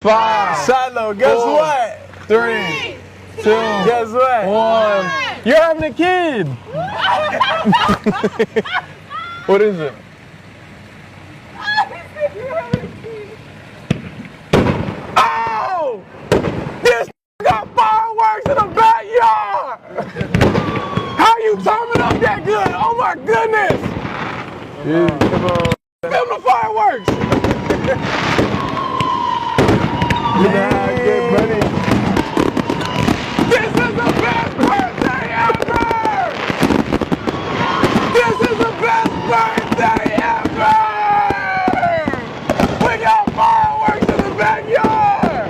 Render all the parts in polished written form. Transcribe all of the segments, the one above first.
5. Shilo, guess 4, what? 3, 2, Guess what? 1. You're having a kid. What is it? Oh! This got fireworks in the backyard! How you timing up that good? Oh my goodness! Come on. Film the fireworks! Yeah, good buddy. This is the best birthday ever! This is the best birthday ever! We got fireworks in the backyard!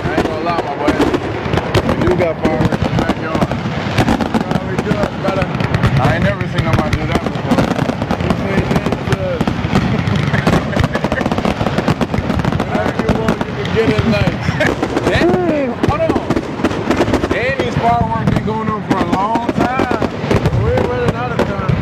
I ain't gonna lie, my boy. You got fireworks in the backyard. How we do it, brother? I ain't never seen nobody do that before. You say that, whatever you want, you can get it nice. Hold on. And these fireworks been going on for a long time. We ain't running out of time.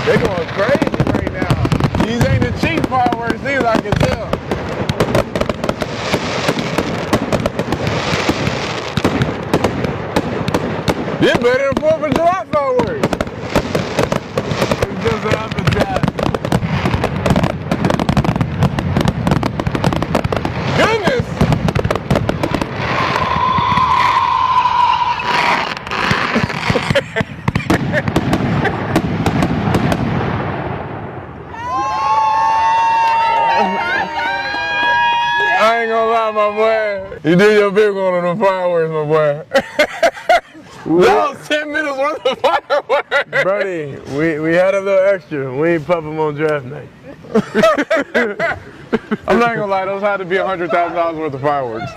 They're going crazy right now. These ain't the cheap fireworks, these I can tell. This better than 4th of July fireworks. It's just an up and down. Goodness! I ain't gonna lie, my boy. You did your big one on the fireworks, my boy. That was 10 minutes worth of fireworks. Brody, we had a little extra. We ain't pop them on draft night. I'm not gonna lie, those had to be $100,000 worth of fireworks.